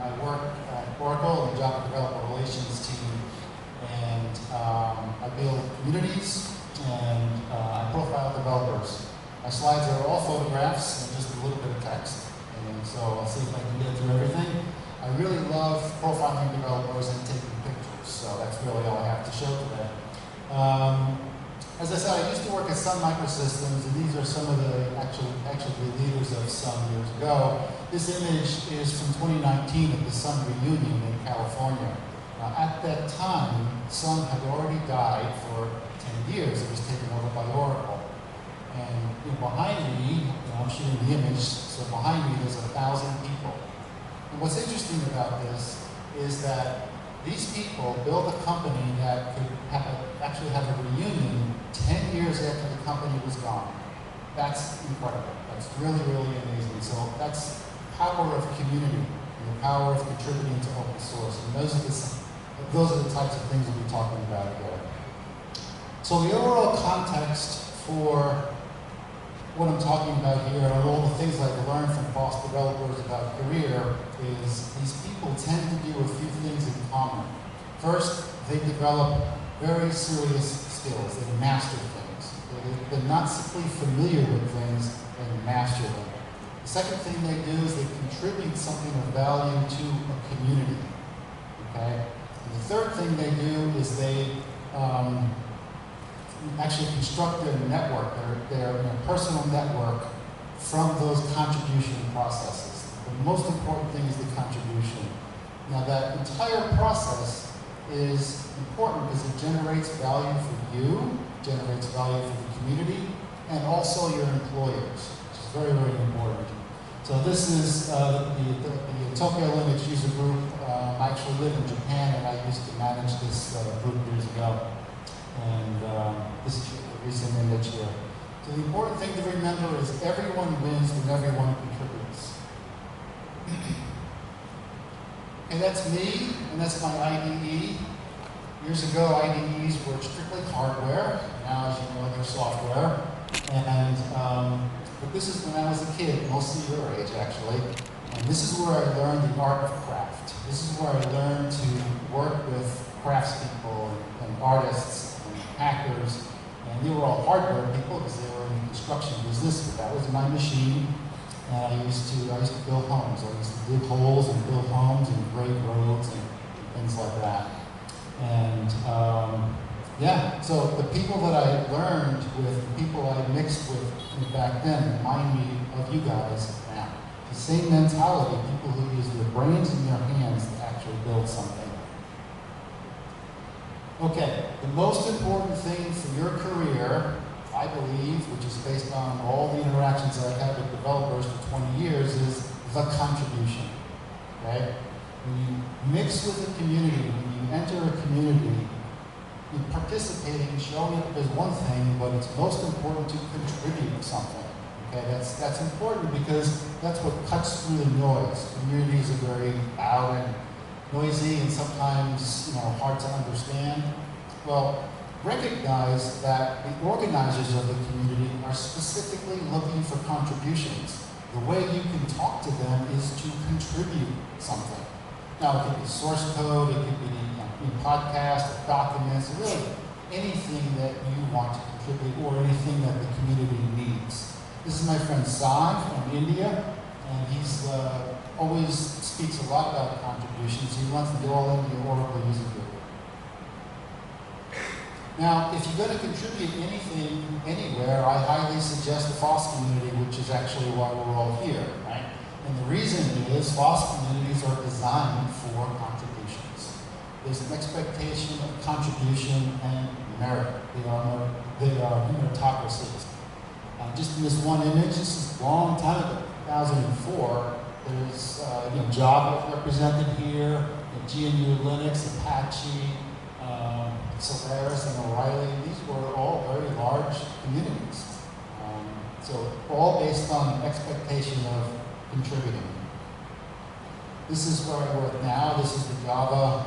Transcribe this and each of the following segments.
I work at Oracle in the Java Developer Relations team, and I build communities and I profile developers. My slides are all photographs and just a little bit of text, and so I'll see if I can get through everything. I really love profiling developers and taking pictures, so that's really all I have to show today. As I said, I used to work at Sun Microsystems, and these are some of the actually leaders of Sun years ago. This image is from 2019 at the Sun reunion in California. At that time, Sun had already died for 10 years. It was taken over by Oracle. And behind me, I'm shooting the image, so behind me there's 1,000 people. And what's interesting about this is that these people built a company that could actually have a reunion 10 years after the company was gone. That's incredible. That's really, really amazing. So that's the power of community and the power of contributing to open source. And those are the types of things we'll be talking about here. So the overall context for what I'm talking about here and all the things I've learned from FOSS developers about career is these people tend to do a few things in common. First, they develop very serious skills. They master things. They're not simply familiar with things, they master them. The second thing they do is they contribute something of value to a community. Okay? And the third thing they do is they actually construct their network, their personal network from those contribution processes. The most important thing is the contribution. Now that entire process is important because it generates value for you, generates value for the community, and also your employers, which is very, very important. So this is the Tokyo Linux user group. I actually live in Japan, and I used to manage this group years ago. And this is a recent image here. So the important thing to remember is everyone wins when everyone contributes. And that's me, and that's my IDE. Years ago, IDEs were strictly hardware. Now, as you know, they're software. And but this is when I was a kid, mostly your age, actually. And this is where I learned the art of craft. This is where I learned to work with craftspeople and artists and hackers. And they were all hardware people because they were in the construction business, but that was my machine. And I used to build homes. I used to dig holes and build homes and grade roads and things like that. And yeah, so the people that I learned with, the people I mixed with back then remind me of you guys now. The same mentality, people who use their brains and their hands to actually build something. Okay, the most important thing for your career, I believe, which is based on all the interactions that I've had with developers for 20 years, is the contribution. Okay? When you mix with the community, when you enter a community, participating, showing up is one thing, but it's most important to contribute something. Okay, that's important because that's what cuts through the noise. Communities are very loud and noisy and sometimes hard to understand. Well, recognize that the organizers of the community are specifically looking for contributions. The way you can talk to them is to contribute something. Now, it could be source code, it could be podcasts, or documents, really anything that you want to contribute or anything that the community needs. This is my friend Sai from India, and he's always speaks a lot about contributions. He runs the All India Oracle user group. Now, if you're going to contribute anything anywhere, I highly suggest the FOSS community, which is actually why we're all here, right? And the reason is FOSS communities are designed for contributions. There's an expectation of contribution and merit. They are meritocracies. Just in this one image, this is a long time ago, 2004. There's Java represented here, GNU Linux, Apache, Solaris, and O'Reilly. These were all very large communities. So all based on expectation of contributing. This is where I work now. This is the Java.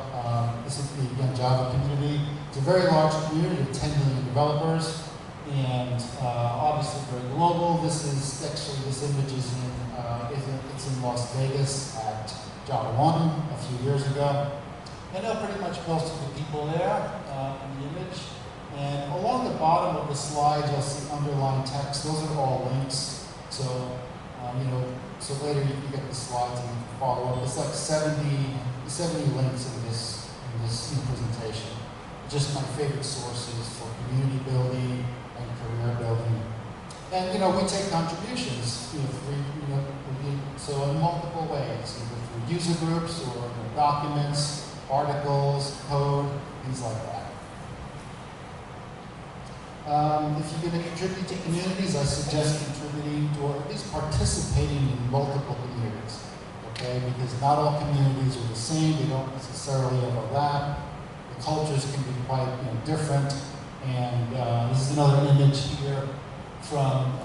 This is the Java community. It's a very large community of 10 million developers, and obviously very global. This image is it's in Las Vegas at Java 1 a few years ago. And they'll pretty much most of the people there in the image. And along the bottom of the slide, you'll see underlined text. Those are all links. So, so later you can get the slides and you can follow up. It's like 70 links in this presentation. Just my favorite sources for community building and career building. And we take contributions, so in multiple ways, either through user groups or documents, articles, code, things like that. If you're going to contribute to communities, I suggest contributing to, or at least participating in multiple communities. Okay, because not all communities are the same; they don't necessarily overlap. The cultures can be quite different. And this is another image here from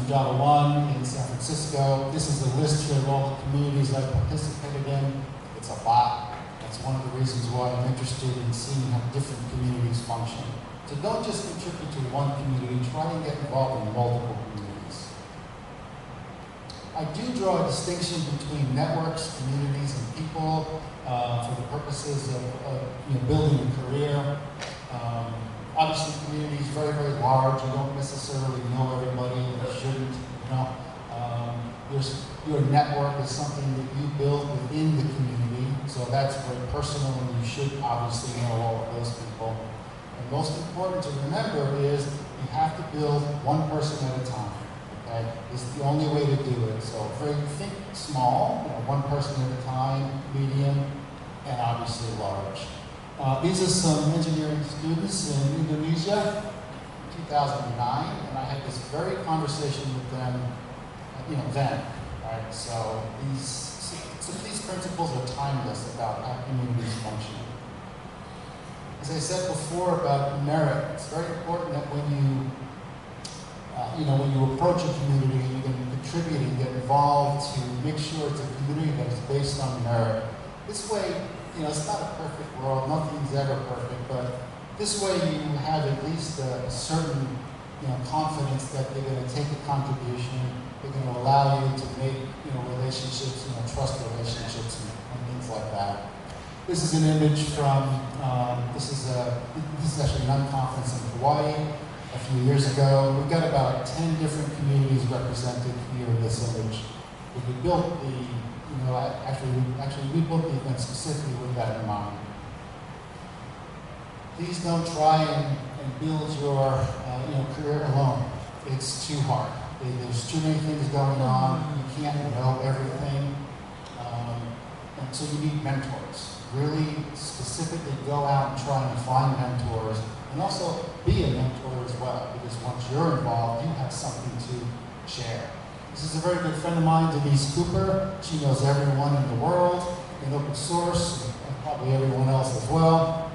Java 1 in San Francisco. This is a list here of all the communities I've participated in. It's a lot. That's one of the reasons why I'm interested in seeing how different communities function. So don't just contribute to one community, try and get involved in multiple communities. I do draw a distinction between networks, communities, and people for the purposes of building a career. Obviously, community is very, very large. You don't necessarily know everybody. You shouldn't. Your network is something that you build within the community, so that's very personal, and you should obviously know all of those people. And most important to remember is you have to build one person at a time. Okay, it's the only way to do it. So think small, one person at a time, medium, and obviously large. These are some engineering students in Indonesia in 2009, and I had this very conversation with them, then, right? So some of these principles are timeless about how communities function. As I said before about merit, it's very important that when you approach a community, you're going to contribute and get involved to make sure it's a community that is based on merit. This way, it's not a perfect world, nothing's ever perfect, but this way you have at least a certain confidence that they're going to take a contribution, they're going to allow you to make relationships, trust relationships and things like that. This is an image from, this is actually an unconference in Hawaii a few years ago. We've got about 10 different communities represented here in this image. We built actually we built the event specifically with that in mind. Please don't try and build your career alone. It's too hard. There's too many things going on. You can't know everything. And so you need mentors. Really specifically go out and try and find mentors, and also be a mentor as well, because once you're involved, you have something to share. This is a very good friend of mine, Denise Cooper. She knows everyone in the world in open source, and probably everyone else as well.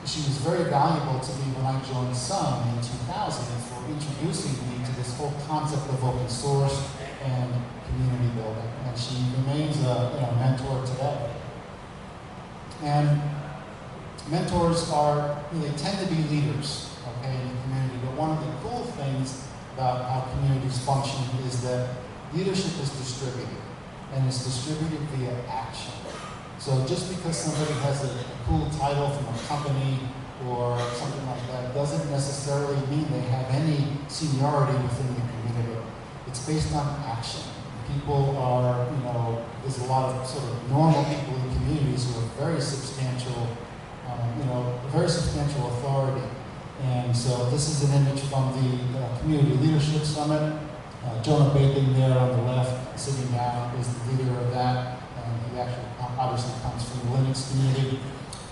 She was very valuable to me when I joined SUM in 2000 for introducing me to this whole concept of open source and community building. And she remains a mentor today. And mentors they tend to be leaders, okay, in the community. But one of the cool things about how communities function is that leadership is distributed, and it's distributed via action. So just because somebody has a cool title from a company or something like that doesn't necessarily mean they have any seniority within the community. It's based on action. People are, there's a lot of sort of normal people in communities who are very substantial, very substantial authority. And so this is an image from the Community Leadership Summit. Jonah Bacon there on the left, sitting down, is the leader of that. And he actually obviously comes from the Linux community.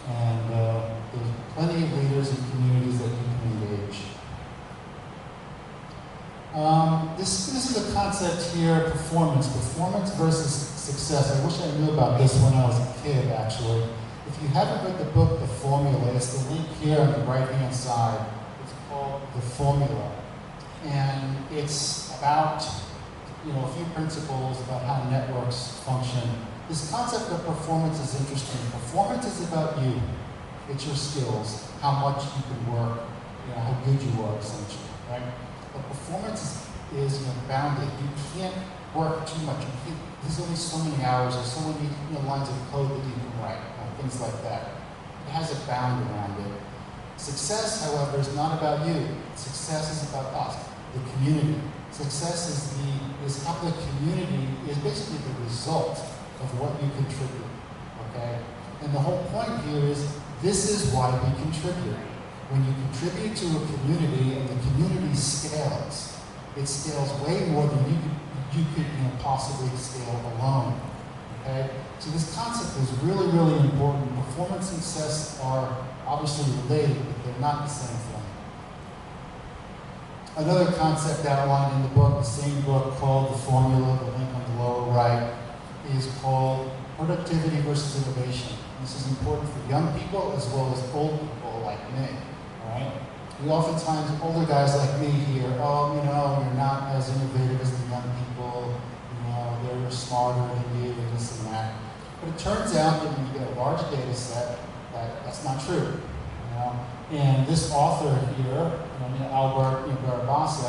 And there's plenty of leaders in communities that you can engage. This is a concept here, performance versus success. I wish I knew about this when I was a kid, actually. If you haven't read the book, The Formula, it's the link here on the right-hand side. It's called The Formula. And it's about, a few principles about how networks function. This concept of performance is interesting. Performance is about you. It's your skills, how much you can work, how good you are, essentially, right? But performance is bounded. You can't work too much. There's only so many hours or so many lines of code that you can write, things like that. It has a bound around it. Success, however, is not about you. Success is about us, the community. Success is how the community is basically the result of what you contribute, okay? And the whole point here is this is why we contribute. When you contribute to a community and the community scales, it scales way more than you could possibly scale alone, okay? So this concept is really, really important. Performance and success are obviously related, but they're not the same thing. Another concept outlined in the book, the same book, called The Formula, the link on the lower right, is called productivity versus innovation. This is important for young people as well as old people like me, all right? We oftentimes, older guys like me hear, oh, you're not as innovative as the young people, they're smarter than you, and this and that. But it turns out that when you get a large data set, that's not true. And this author here, Albert Barbase,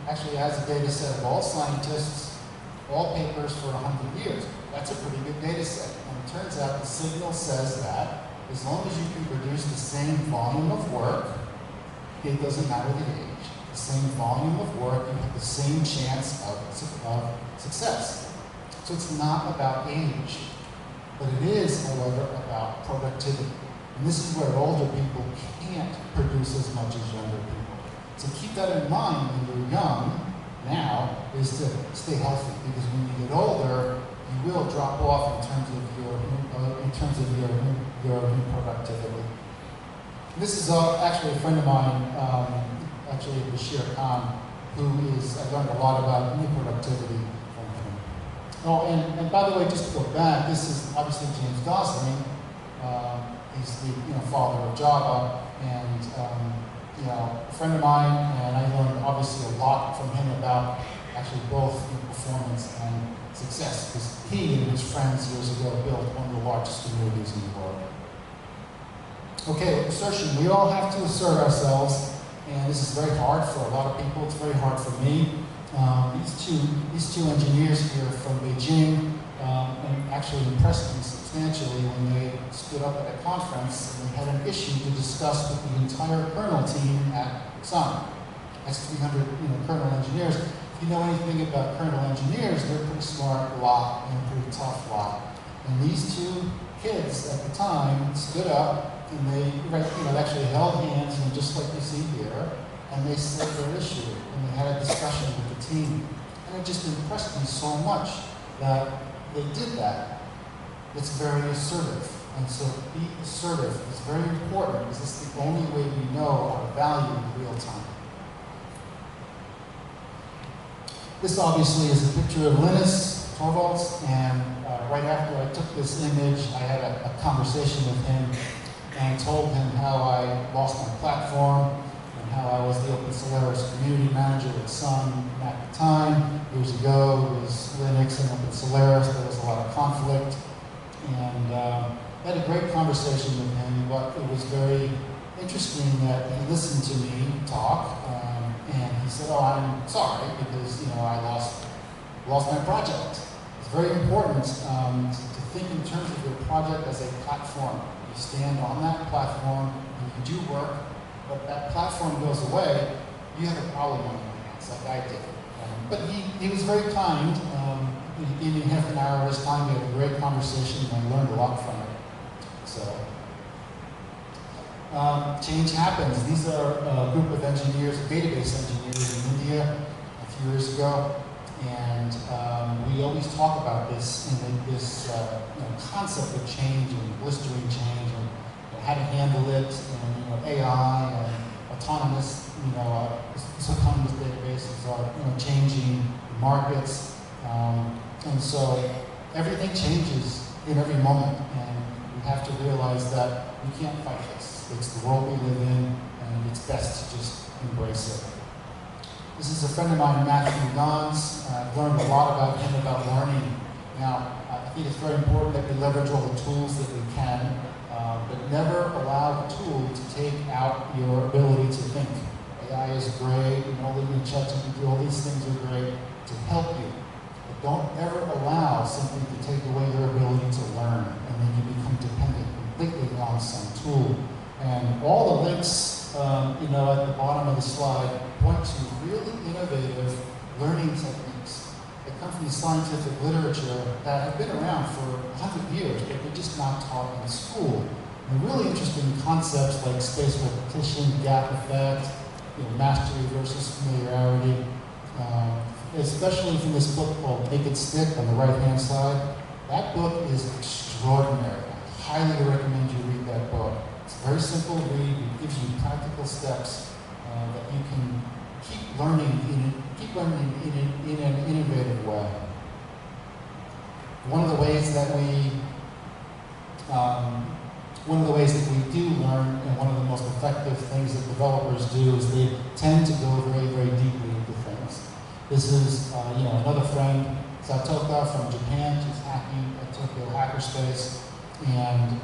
actually has a data set of all scientists, all papers for 100 years. That's a pretty good data set. And it turns out the signal says that as long as you can produce the same volume of work, it doesn't matter the age, the same volume of work, you have the same chance of success. So it's not about age, but it is, however, about productivity. And this is where older people can't produce as much as younger people. So keep that in mind when you're young now, is to stay healthy, because when you get older, you will drop off in terms of your productivity. This is actually a friend of mine, actually Bashir Khan, who is, I've learned a lot about new productivity from him. Oh, and by the way, just to go back, this is obviously James Gosling. He's the father of Java, and a friend of mine, and I learned obviously a lot from him about actually both performance and success, because he and his friends years ago built one of the largest communities in the world. Okay, assertion. We all have to assert ourselves, and this is very hard for a lot of people. It's very hard for me. These two engineers here from Beijing and actually impressed me substantially when they stood up at a conference and they had an issue to discuss with the entire kernel team at Sun. That's 300 kernel engineers. If you know anything about kernel engineers, they're a pretty smart lot and a pretty tough lot. And these two kids at the time stood up and they actually held hands, and just like you see here, and they said their issue, and they had a discussion with the team. And it just impressed me so much that they did that. It's very assertive. And so be assertive. It's very important, because it's the only way we know our value in real time. This obviously is a picture of Linus Torvalds, and right after I took this image, I had a conversation with him and told him how I lost my platform and how I was the Open Solaris community manager at Sun at the time. Years ago, it was Linux and Open Solaris. There was a lot of conflict, and I had a great conversation with him, but it was very interesting that he listened to me talk, and he said, oh, I'm sorry, because I lost my project. It's very important to think in terms of your project as a platform. You stand on that platform, and you do work, but that platform goes away, you have a problem on your hands, like I did. But he was very kind. He gave me half an hour of his time. We had a great conversation, and I learned a lot from it. So, change happens. These are a group of engineers, database engineers in India a few years ago, and we always talk about this in this concept of change and blistering change and how to handle it, and AI and autonomous databases are changing markets, and so everything changes in every moment, and we have to realize that we can't fight this. It's the world we live in, and it's best to just embrace it. This is a friend of mine, Matthew Gons. I've learned a lot about him, about learning. Now, I think it's very important that we leverage all the tools that we can, but never allow the tool to take out your ability to think. AI is great, ChatGPT, all these things are great, to help you. But don't ever allow something to take away your ability to learn, and then you become dependent completely on some tool. And all the links, at the bottom of the slide point to really innovative learning techniques that come from the scientific literature that have been around for 100 years, but they're just not taught in school. And really interesting concepts like spaced repetition, gap effect, mastery versus familiarity, especially from this book called Make It Stick on the right-hand side. That book is extraordinary. I highly recommend you read that book. It's a very simple read. It gives you practical steps that you can keep learning in an innovative way. One of the ways that we do learn, and one of the most effective things that developers do, is they tend to go very, very deeply into things. This is, another friend, Satoka from Japan. She's hacking at Tokyo Hackerspace. And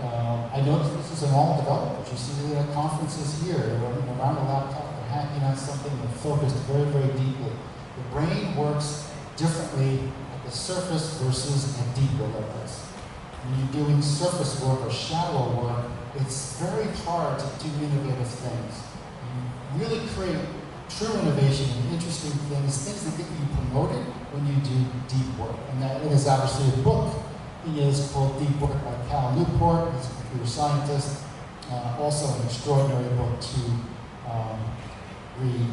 I noticed this is an all developer. You see them at conferences here. They're running around a laptop. They're hacking on something. They're focused very, very deeply. The brain works differently at the surface versus at deeper levels. When you're doing surface work or shallow work, it's very hard to do innovative things. You really create true innovation and interesting things that get you promoted when you do deep work. And that is obviously a book. It is called Deep Work by Cal Newport. He's a computer scientist. Also an extraordinary book to read.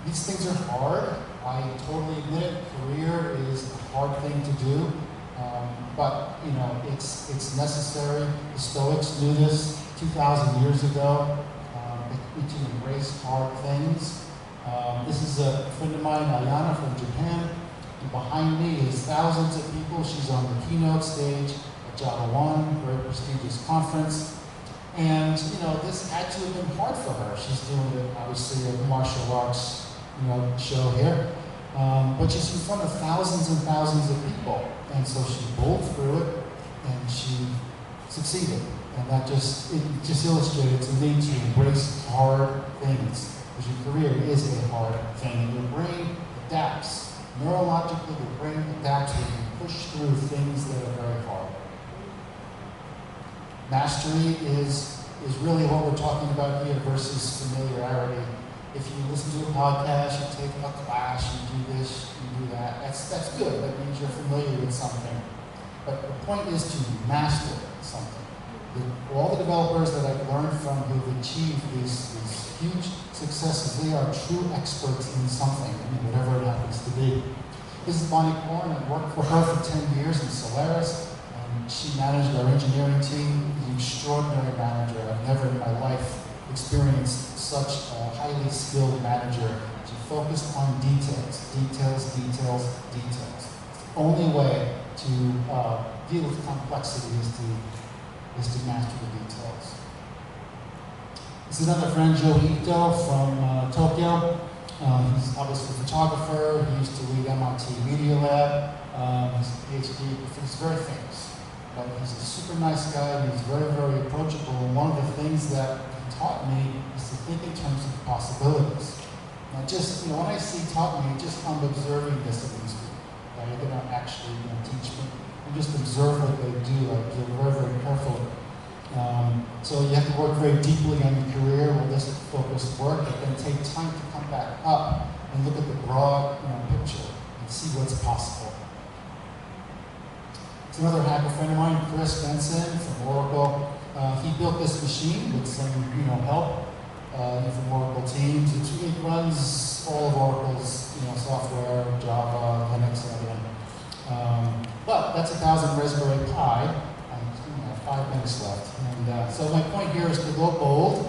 These things are hard. I totally admit it. Career is a hard thing to do. But it's necessary. The Stoics knew this 2,000 years ago. They need to embrace hard things. This is a friend of mine, Ayana from Japan. And behind me is thousands of people. She's on the keynote stage at Java One, very prestigious conference. And this had to have been hard for her. She's doing obviously a martial arts show here. But she's in front of thousands and thousands of people. And so she bowled through it, and she succeeded. And that just illustrated to me to embrace hard things. Because your career is a hard thing. And your brain adapts. Neurologically, your brain adapts when you push through things that are very hard. Mastery is really what we're talking about here versus familiarity. If you listen to a podcast, you take a class, you do this, you do that, that's good. That means you're familiar with something. But the point is to master something. All the developers that I've learned from who've achieved these huge successes, they are true experts in something, whatever it happens to be. This is Bonnie Korn. I worked for her for 10 years in Solaris, and she managed our engineering team. She's an extraordinary manager. I've never in my life experienced such a highly skilled manager. She focused on details, details, details, details. It's the only way to deal with complexity is to master the details. This is another friend, Joe Ito from Tokyo. He's obviously a photographer. He used to lead MIT Media Lab. He's a PhD. He's very famous. But he's a super nice guy. He's very, very approachable. And one of the things that he taught me is to think in terms of possibilities. Now, when I say taught me, I'm observing this of these people. Right? They don't actually teach me. I just observe what they do. I feel very, very careful. So you have to work very deeply on your career with this focused work, but then take time to come back up and look at the broad picture and see what's possible. It's another hacker friend of mine, Chris Benson from Oracle. He built this machine with some help from Oracle teams. It runs all of Oracle's software, Java, Linux, and everything. But that's 1,000 Raspberry Pi. 5 minutes left. And so my point here is to go bold.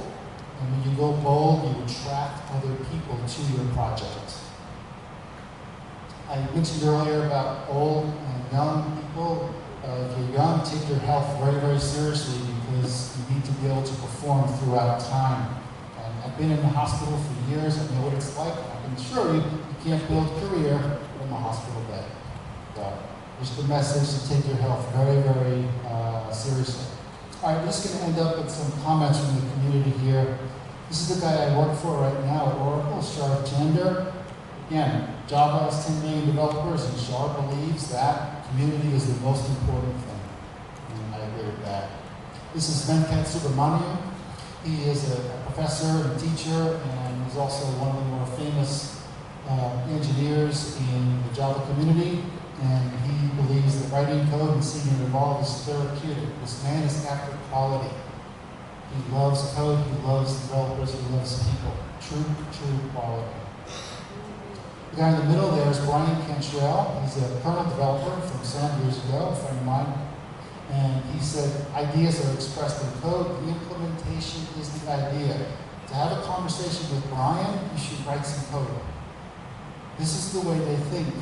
And when you go bold, you attract other people to your project. I mentioned earlier about old and young people. If you're young, take your health very, very seriously because you need to be able to perform throughout time. And I've been in the hospital for years. I know what it's like. I can assure you, you can't build a career in the hospital bed. So, just a message to take your health very, very seriously. All right, we're just going to end up with some comments from the community here. This is the guy I work for right now at Oracle, Sharif Chander. Again, Java has 10 million developers, and Shar believes that community is the most important thing. And I agree with that. This is Venkat Subramanian. He is a professor and teacher, and is also one of the more famous engineers in the Java community. And he believes that writing code and seeing it evolve is therapeutic. This man is after quality. He loves code, he loves developers, he loves people. True quality. The guy in the middle there is Brian Cantrell. He's a kernel developer from some years ago, a friend of mine. And he said, ideas are expressed in code, the implementation is the idea. To have a conversation with Brian, you should write some code. This is the way they think.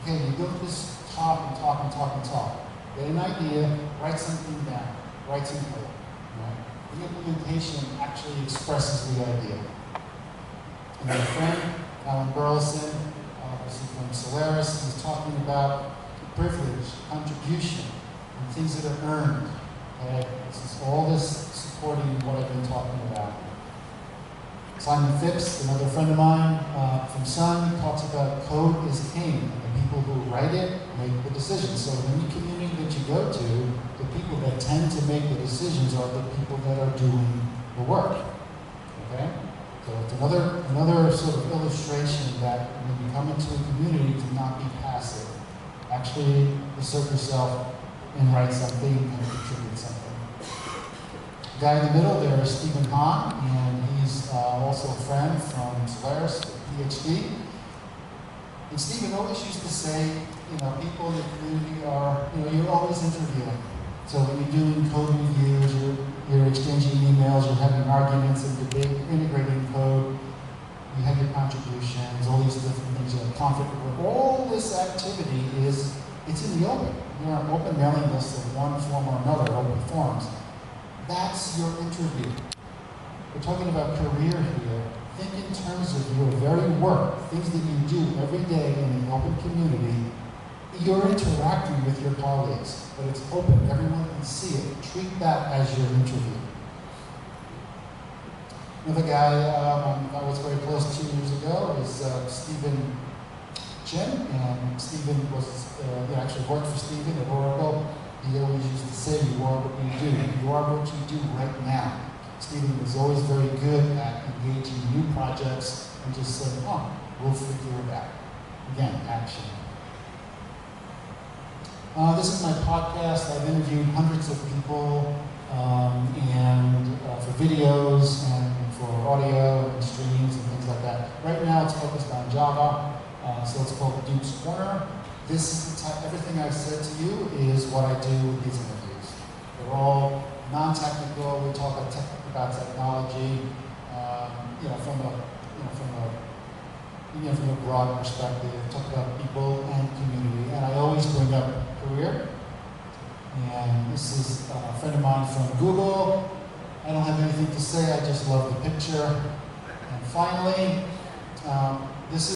Okay, you don't just talk and talk and talk and talk. Get an idea, write something down, write some code. Right? The implementation actually expresses the idea. And my friend, Alan Burleson, obviously from Solaris, he's talking about privilege, contribution, and things that are earned. Okay? This is all this supporting what I've been talking about. Simon Phipps, another friend of mine from Sun, talks about code is king, and the people who write it make the decisions. So in any community that you go to, the people that tend to make the decisions are the people that are doing the work. Okay? So it's another sort of illustration that when you come into a community, to not be passive. Actually assert yourself and write something and contribute something. The guy in the middle there is Stephen Hahn, and he's also a friend from Solaris, a PhD. And Stephen always used to say, people in the community are, you're always interviewing. So when you're doing code reviews, you're exchanging emails, you're having arguments and debate, integrating code, you have your contributions, all these different things, you have conflict. All this activity it's in the open. You're on open mailing lists of one form or another, open forums. That's your interview. We're talking about career here. Think in terms of your very work, things that you do every day in an open community. You're interacting with your colleagues, but it's open. Everyone can see it. Treat that as your interview. Another guy I was very close 2 years ago is Stephen Chen, and Stephen was actually worked for Stephen at Oracle. He always used to say, you are what you do. You are what you do right now. Stephen was always very good at engaging new projects and just saying, we'll figure it out. Again, action. This is my podcast. I've interviewed hundreds of people and for videos and for audio and streams and things like that. Right now it's focused on Java, so it's called Duke's Corner. This is the everything I've said to you is what I do with these interviews. They're all non-technical. We talk about technology, from a broad perspective. Talk about people and community, and I always bring up career. And this is a friend of mine from Google. I don't have anything to say. I just love the picture. And finally, this is